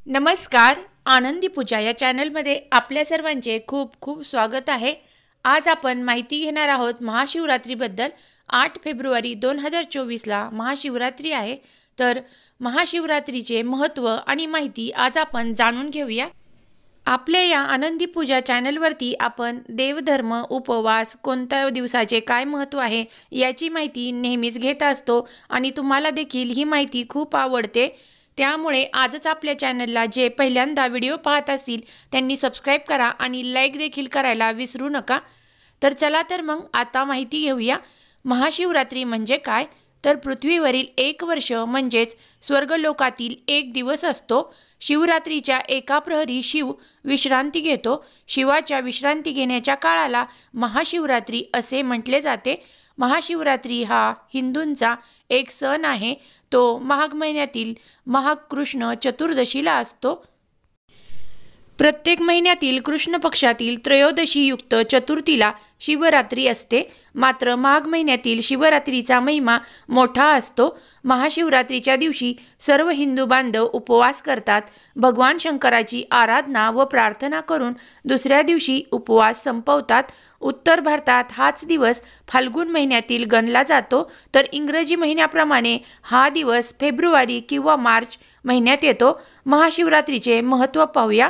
नमस्कार. आनंदी पूजा या चॅनलमध्ये आपल्या सर्वांचे खूप खूप स्वागत आहे. आज आपण माहिती घेणार आहोत महाशिवरात्रीबद्दल. 8 फेब्रुवारी 2024ला महाशिवरात्री आहे. तर महाशिवरात्रीचे महत्त्व आणि माहिती आज आपण जाणून घेऊया. आपल्या या आनंदी पूजा चॅनलवरती आपण देवधर्म, उपवास, कोणत्या दिवसाचे काय महत्त्व आहे याची माहिती नेहमीच घेत असतो आणि तुम्हाला देखील ही माहिती खूप आवडते. त्यामुळे आजच आपल्या चॅनलला जे पहिल्यांदा व्हिडिओ पाहत असतील त्यांनी सबस्क्राईब करा आणि लाईक देखील करायला विसरू नका. तर चला तर मग आता माहिती घेऊया. महाशिवरात्री म्हणजे काय? तर पृथ्वीवरील 1 वर्ष म्हणजेच स्वर्गलोकातील 1 दिवस असतो. शिवरात्रीच्या एका प्रहरी शिव विश्रांती घेतो. शिवाच्या विश्रांती घेण्याच्या काळाला महाशिवरात्री असे म्हटले जाते. महाशिवरात्री हा हिंदूंचा एक सण आहे. तो माघ महिन्यातील माघ कृष्ण चतुर्दशीला असतो. प्रत्येक महिन्यातील कृष्ण पक्षातील त्रयोदशीयुक्त चतुर्थीला शिवरात्री असते. मात्र माघ महिन्यातील शिवरात्रीचा महिमा मोठा असतो. महाशिवरात्रीच्या दिवशी सर्व हिंदू बांधव उपवास करतात. भगवान शंकराची आराधना व प्रार्थना करून दुसऱ्या दिवशी उपवास संपवतात. उत्तर भारतात हाच दिवस फाल्गुन महिन्यातील गणला जातो, तर इंग्रजी महिन्याप्रमाणे हा दिवस फेब्रुवारी किंवा मार्च महिन्यात येतो. महाशिवरात्रीचे महत्त्व पाहूया.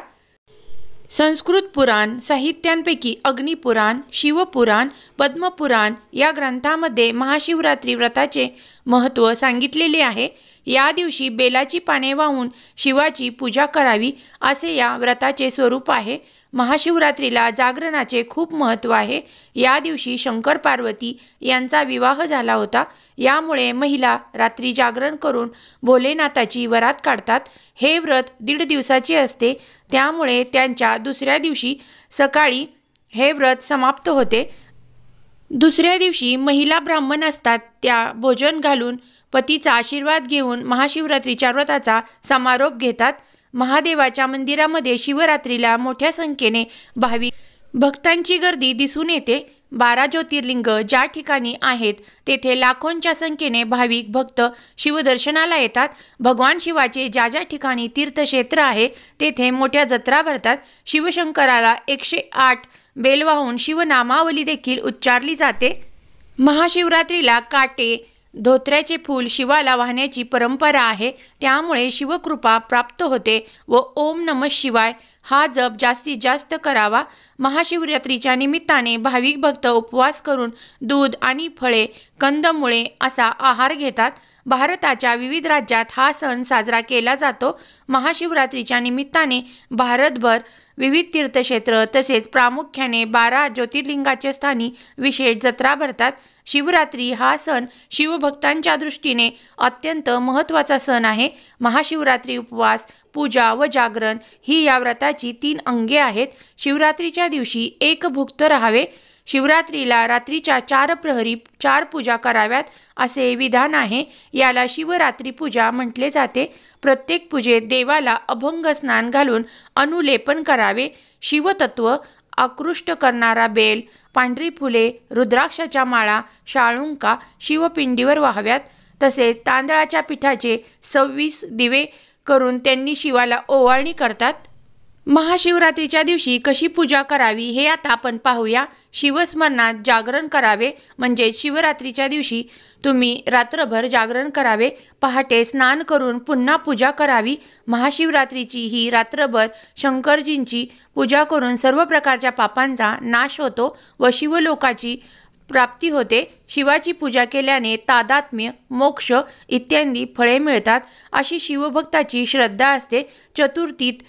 संस्कृत पुराण साहित्यांपैकी अग्निपुराण, शिवपुराण, पद्मपुराण या ग्रंथामध्ये महाशिवरात्री व्रताचे महत्त्व सांगितलेले आहे. या दिवशी बेलाची पाने वाहून शिवाची पूजा करावी असे या व्रताचे स्वरूप आहे. महाशिवरात्रीला जागरणाचे खूप महत्त्व आहे. या दिवशी शंकर पार्वती यांचा विवाह झाला होता. यामुळे महिला रात्री जागरण करून भोलेनाथाची वरात काढतात. हे व्रत 1.5 दिवसाचे असते. त्यामुळे त्यांच्या दुसऱ्या दिवशी सकाळी हे व्रत समाप्त होते. दुसऱ्या दिवशी महिला ब्राह्मण असतात त्या भोजन घालून पतीचा आशीर्वाद घेऊन महाशिवरात्रीच्या व्रताचा समारोप घेतात. महादेवाच्या मंदिरामध्ये शिवरात्रीला मोठ्या संख्येने भाविक भक्तांची गर्दी दिसून येते. 12 ज्योतिर्लिंग ज्या ठिकाणी आहेत तेथे लाखोंच्या संख्येने भाविक भक्त शिवदर्शनाला येतात. भगवान शिवाचे ज्या ज्या ठिकाणी तीर्थक्षेत्र आहे तेथे मोठ्या जत्रा भरतात. शिवशंकराला 108 बेल वाहून शिवनामावली देखील उच्चारली जाते. महाशिवरात्रीला काटे, धोत्र्याचे फूल शिवाला वाहण्याची परंपरा आहे. त्यामुळे शिवकृपा प्राप्त होते व ओम नमः शिवाय हा जप जास्तीत जास्त करावा. महाशिवरात्रीच्या निमित्ताने भाविक भक्त उपवास करून दूध आणि फळे, कंदमुळे असा आहार घेतात. भारताच्या विविध राज्यात हा सण साजरा केला जातो. महाशिवरात्रीच्या निमित्ताने भारतभर विविध तीर्थक्षेत्र तसेच प्रामुख्याने 12 ज्योतिर्लिंगाच्या स्थानी विशेष जत्रा भरतात. शिवरात्री हा सण शिवभक्तांच्या दृष्टीने अत्यंत महत्त्वाचा सण आहे. महाशिवरात्री उपवास, पूजा व जागरण ही या व्रताची 3 अंगे आहेत. शिवरात्रीच्या दिवशी एकभुक्त राहावे. शिवरात्रीला रात्रीच्या 4 प्रहरी 4 पूजा कराव्यात असे विधान आहे. याला शिवरात्री पूजा म्हटले जाते. प्रत्येक पूजेत देवाला अभंग स्नान घालून अनुलेपन करावे. शिवतत्व आकृष्ट करणारा बेल, पांढरी फुले, रुद्राक्षाच्या माळा, शाळुंका शिवपिंडीवर वाहाव्यात. तसेच तांदळाच्या पिठाचे 26 दिवे करून त्यांनी शिवाला ओवाळणी करतात. महाशिवरात्रीच्या दिवशी कशी पूजा करावी हे आता आपण पाहूया. शिवस्मरणात जागरण करावे. म्हणजे शिवरात्रीच्या दिवशी तुम्ही रात्रभर जागरण करावे. पहाटे स्नान करून पुन्हा पूजा करावी. महाशिवरात्रीची ही रात्रभर शंकरजींची पूजा करून सर्व प्रकारच्या पापांचा नाश होतो व शिवलोकाची प्राप्ती होते. शिवाची पूजा केल्याने तादात्म्य, मोक्ष इत्यादी फळे मिळतात अशी शिवभक्ताची श्रद्धा असते. चतुर्थीत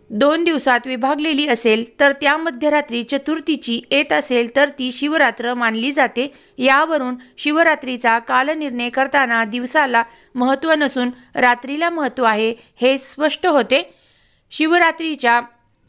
2 दिवसात विभागलेली असेल तर त्या मध्यरात्री चतुर्थीची येत असेल तर ती शिवरात्र मानली जाते. यावरून शिवरात्रीचा कालनिर्णय करताना दिवसाला महत्त्व नसून रात्रीला महत्त्व आहे हे स्पष्ट होते. शिवरात्रीच्या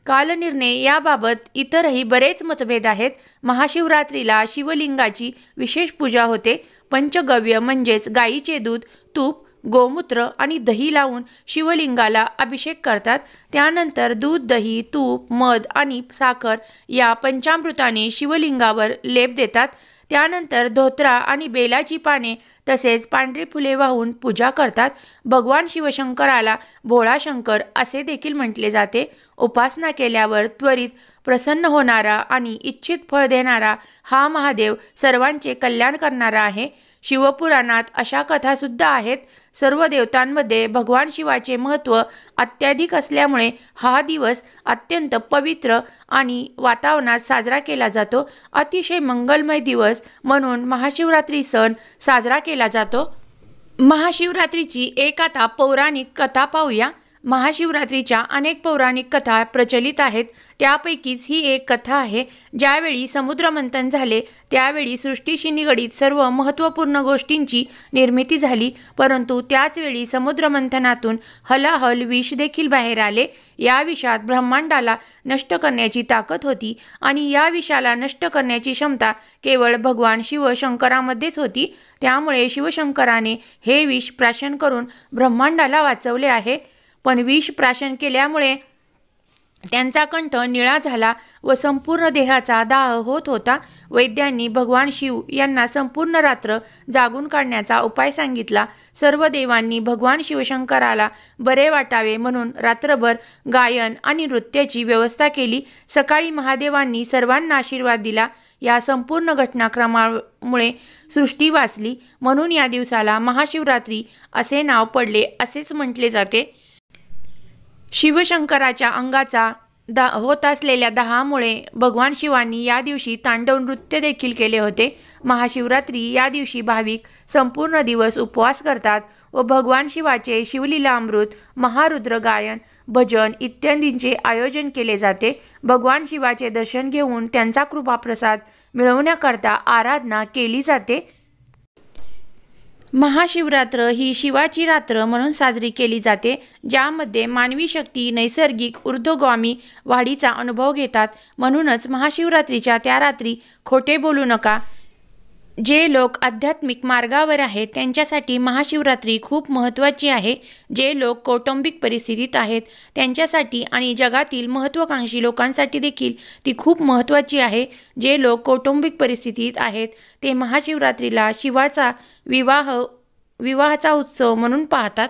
कालनिर्णय याबाबत इतरही बरेच मतभेद आहेत. महाशिवरात्रीला शिवलिंगाची विशेष पूजा होते. पंचगव्य म्हणजेच गाईचे दूध, तूप, गोमूत्र आणि दही लावून शिवलिंगाला अभिषेक करतात. त्यानंतर दूध, दही, तूप, मध आणि साखर या पंचामृताने शिवलिंगावर लेप देतात. त्यानंतर धोत्रा आणि बेलाची पाने तसेच पांढरी फुले वाहून पूजा करतात। भगवान शिवशंकराला भोळा शंकर असे देखील म्हटले जाते। उपासना केल्यावर त्वरित प्रसन्न होणारा आणि इच्छित फळ देणारा हा महादेव सर्वांचे कल्याण करणारा आहे। शिवपुराणात अशा कथा सुद्धा आहेत। सर्व देवतांमध्ये भगवान शिवाचे महत्त्व अत्याधिक असल्यामुळे हा दिवस अत्यंत पवित्र आणि वातावरणात साजरा केला जातो। अतिशय मंगलमय दिवस म्हणून महाशिवरात्री सण साजरा केला जातो। महाशिवरात्रीची एक आता पौराणिक कथा पाहूया। महाशिवरात्रीच्या अनेक पौराणिक कथा प्रचलित आहेत, त्यापैकीच ही एक कथा आहे। ज्यावेळी समुद्रमंथन झाले त्यावेळी सृष्टीशी निगडीत सर्व महत्त्वपूर्ण गोष्टींची निर्मिती झाली, परंतु त्याच वेळी समुद्रमंथनातून हलाहल विष देखील बाहेर आले। या विषात ब्रह्मांडाला नष्ट करण्याची ताकद होती आणि या विषाला नष्ट करण्याची क्षमता केवळ भगवान शिवशंकरामध्येच होती। त्यामुळे शिवशंकराने हे विष प्राशन करून ब्रह्मांडाला वाचवले आहे। पण विष प्राशन केल्यामुळे त्यांचा कंठ निळा झाला व संपूर्ण देहाचा दाह होत होता। वैद्यांनी भगवान शिव यांना संपूर्ण रात्र जागून काढण्याचा उपाय सांगितला। सर्व देवांनी भगवान शिवशंकराला बरे वाटावे म्हणून रात्रभर गायन आणि नृत्याची व्यवस्था केली। सकाळी महादेवांनी सर्वांना आशीर्वाद दिला। या संपूर्ण घटनाक्रमामुळे सृष्टी वाचली, म्हणून या दिवसाला महाशिवरात्री असे नाव पडले असेच म्हटले जाते। शिवशंकराच्या अंगाचा होत असलेल्या दाहामुळे भगवान शिवांनी या दिवशी तांडव नृत्य देखील केले होते। महाशिवरात्री या दिवशी भाविक संपूर्ण दिवस उपवास करतात व भगवान शिवाचे शिवलीलामृत, महारुद्र गायन, भजन इत्यादींचे आयोजन केले जाते। भगवान शिवाचे दर्शन घेऊन त्यांचा कृपाप्रसाद मिळवण्याकरता आराधना केली जाते। महाशिवरात्र ही शिवाची रात्र म्हणून साजरी केली जाते, ज्यामध्ये मानवी शक्ती नैसर्गिक ऊर्ध्वगामी वाढीचा अनुभव घेतात। म्हणूनच महाशिवरात्रीच्या त्या रात्री खोटे बोलू नका। जे लोक आध्यात्मिक मार्गावर आहेत त्यांच्यासाठी महाशिवरात्री खूप महत्त्वाची आहे। जे लोक कौटुंबिक परिस्थितीत आहेत त्यांच्यासाठी आणि जगातील महत्त्वाकांक्षी लोकांसाठी देखील ती खूप महत्त्वाची आहे। जे लोक कौटुंबिक परिस्थितीत आहेत ते महाशिवरात्रीला शिवाचा विवाहाचा उत्सव म्हणून पाहतात।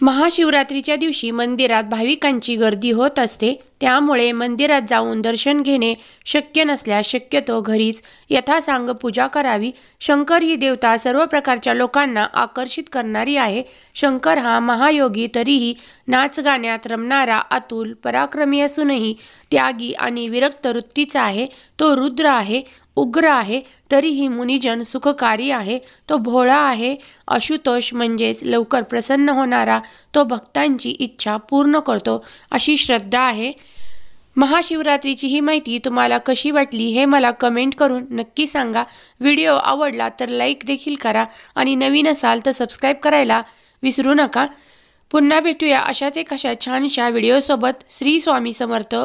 महाशिवरात्रीच्या दिवशी मंदिरात भाविकांची गर्दी होत असते, त्यामुळे मंदिरात जाऊन दर्शन घेणे शक्य नसल्यास शक्यतो घरीच यथासांग पूजा करावी। शंकर ही देवता सर्व प्रकारच्या लोकांना आकर्षित करणारी आहे। शंकर हा महायोगी तरीही नाच गाण्यात रमणारा अतुल पराक्रमी असूनही त्यागी आणि विरक्त वृत्तीचा आहे। तो रुद्र आहे, उग्र आहे, तरीही मुनिजन सुखकारी आहे। तो भोळा आहे, आशुतोष म्हणजेच लवकर प्रसन्न होणारा। तो भक्तांची इच्छा पूर्ण करतो अशी श्रद्धा आहे। महाशिवरात्रीची ही माहिती तुम्हाला कशी वाटली हे मला कमेंट करून नक्की सांगा। व्हिडिओ आवडला तर लाईक देखील करा आणि नवीन असाल तर सबस्क्राईब करायला विसरू नका। पुन्हा भेटूया अशाच एक छानशा व्हिडिओसोबत। श्री स्वामी समर्थ।